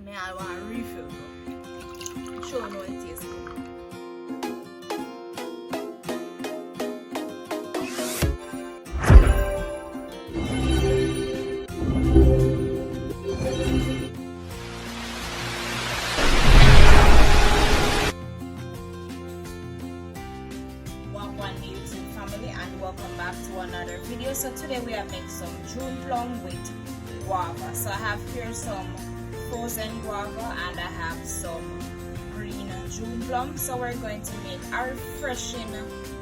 Me I want to refill though. Show no it tastes good. And welcome back to another video. So today we are making some June plum with guava. So I have here some frozen guava and I have some green June plum. So we're going to make a refreshing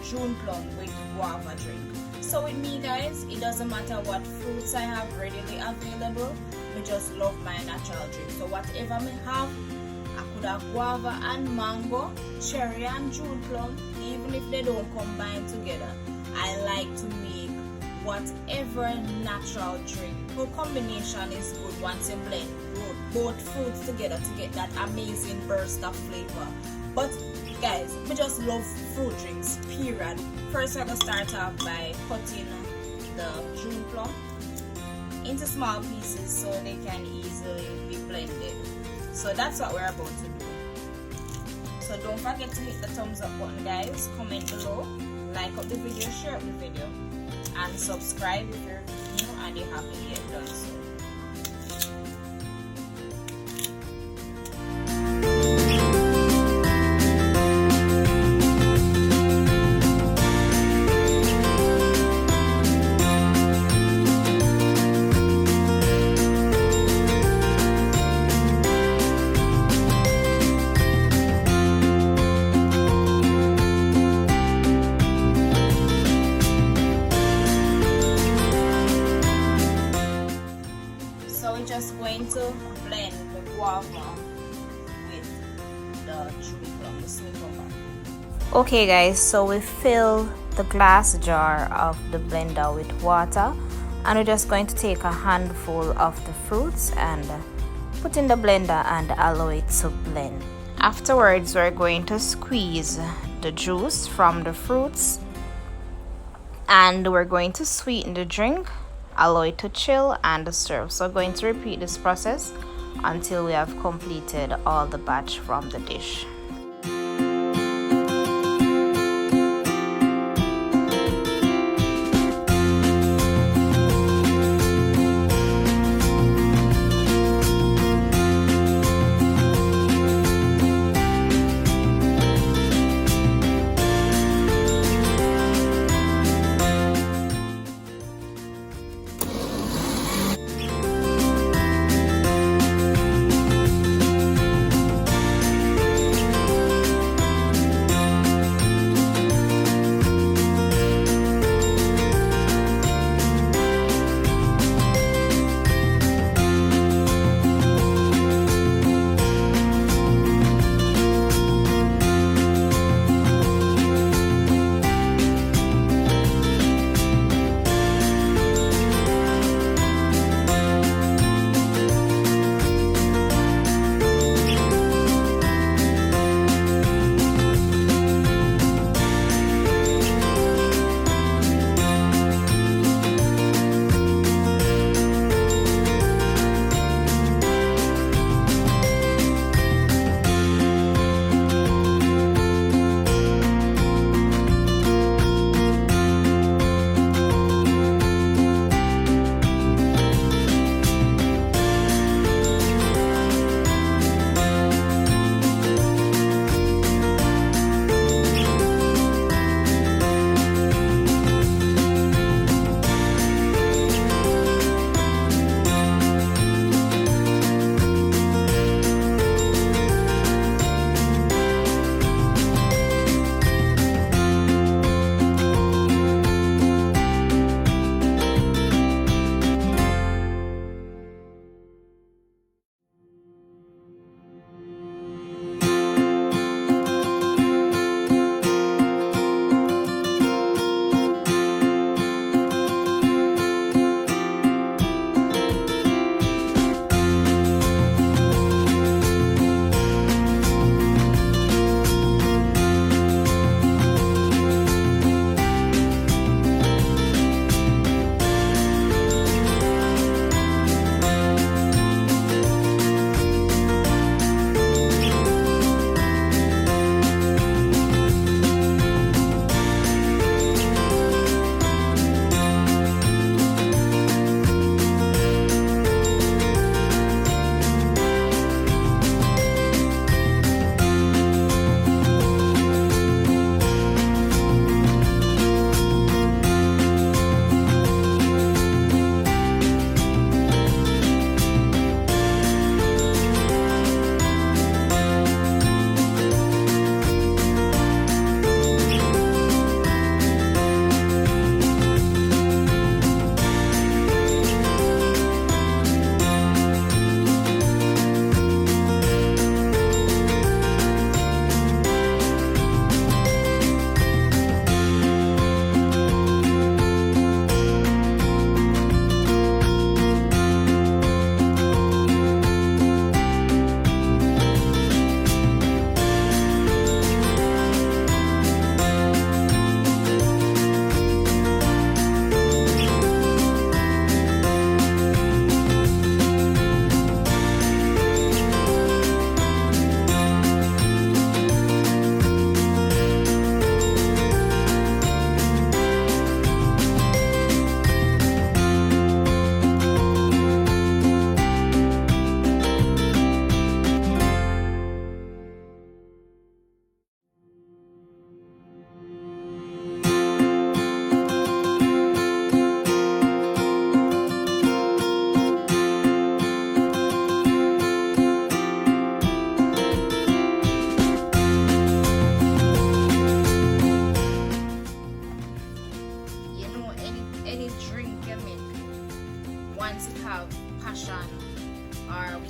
June plum with guava drink. So with me guys, it doesn't matter what fruits I have readily available. I just love my natural drink. So whatever I have, I could have guava and mango, cherry and June plum, even if they don't combine together. I like to make whatever natural drink. The combination is good once you blend both fruits together to get that amazing burst of flavor. But guys, we just love fruit drinks, period. First I'm going to start off by cutting the June plum into small pieces so they can easily be blended. So that's what we're about to do. So don't forget to hit the thumbs up button guys, comment below, like up the video, share up the video, and subscribe if you're new and you haven't yet done so. Just going to blend the guava with the June plum. Okay guys, so we fill the glass jar of the blender with water and we're just going to take a handful of the fruits and put in the blender and allow it to blend. Afterwards we're going to squeeze the juice from the fruits and we're going to sweeten the drink, allow it to chill and serve. So going to repeat this process until we have completed all the batch from the dish.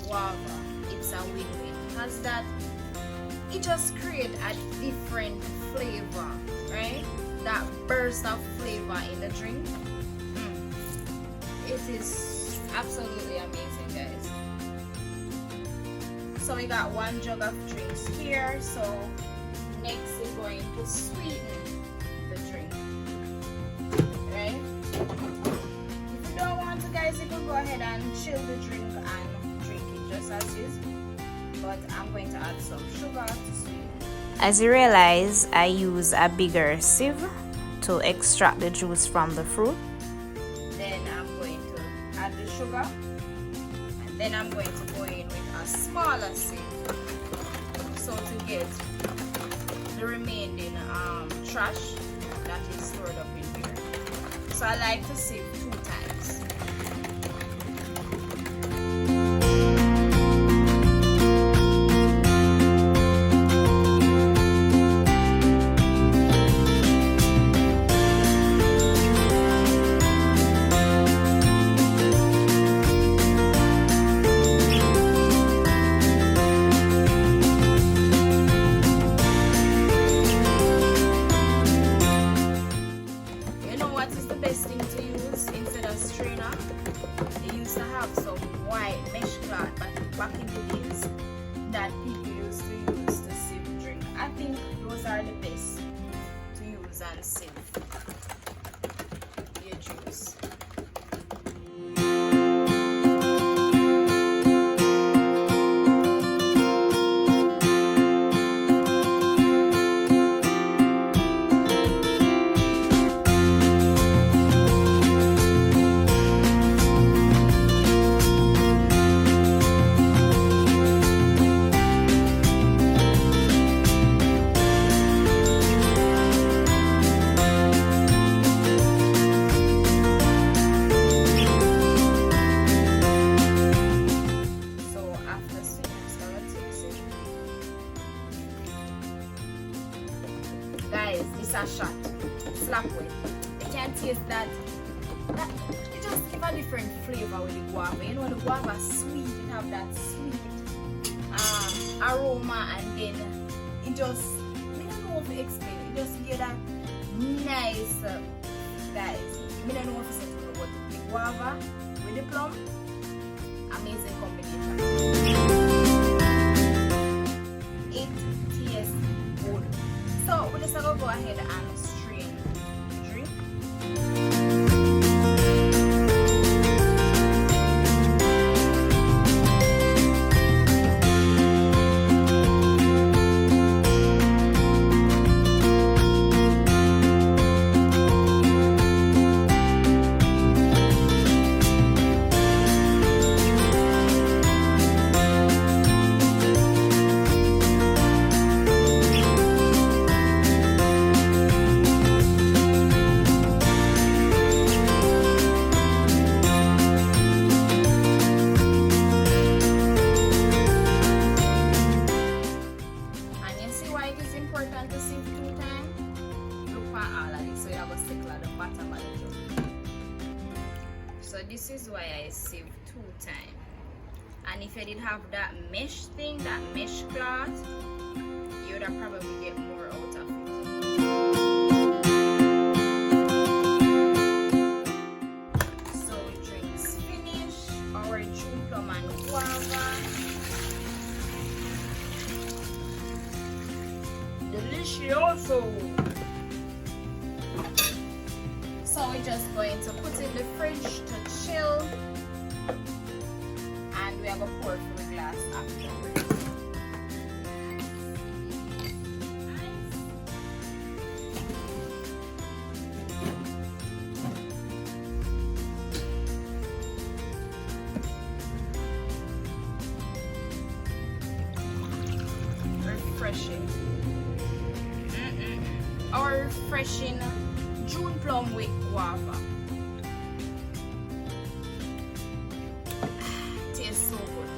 guava, it's a win-win because that it just creates a different flavor, right? That burst of flavor in the drink. It is absolutely amazing, guys. So we got 1 jug of drinks here. So next we're going to sweeten the drink, right? If you don't want to, guys, you can go ahead and chill the drink and drink it just as is. But I'm going to add some sugar to sweeten. As you realize, I use a bigger sieve to extract the juice from the fruit. Then I'm going to add the sugar, and then I'm going to go in with a smaller sieve, so to get the remaining trash that is stored up in here. So I like to sieve 2 times. Back in the days that people used to use to sieve drink. I think those are the best to use and sieve your juice. Guys, this is a shot. Slap with. You can taste that. It just give a different flavor with the guava. You know, the guava is sweet. It have that sweet aroma, and then it just, I don't know how to explain it. It just get that nice, guys. I don't know what to say to you, but the guava with the plum, amazing combination. It tastes good. So we're just gonna go ahead and strain the drink. So this is why I sieve 2 times. And if I did have that mesh thing, that mesh cloth, you would have probably get more out of it. So drinks finished. Our June plum and guava. Delicioso! So we're just going to put in the fridge to chill, and we are going to pour from the glass afterwards. Refreshing. Our refreshing June plum with guava. Tastes so good.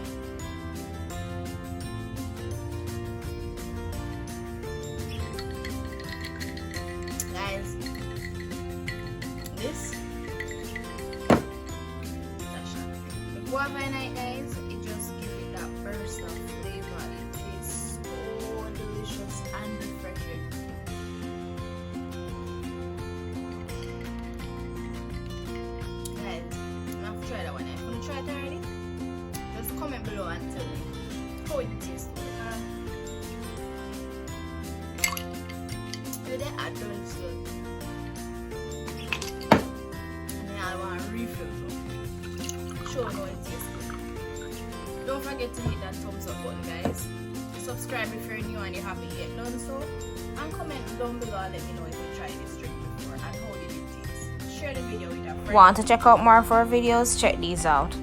Guys, this the guava in it, guys, it just gives how it tastes. They add done so. And I want to refill so. Show how it tastes good. Don't forget to hit that thumbs up button, guys. Subscribe if you're new and you haven't yet done so. And comment down below and let me know if you tried this drink before and how did it taste. Share the video with your friends. Want to check out more of our videos? Check these out.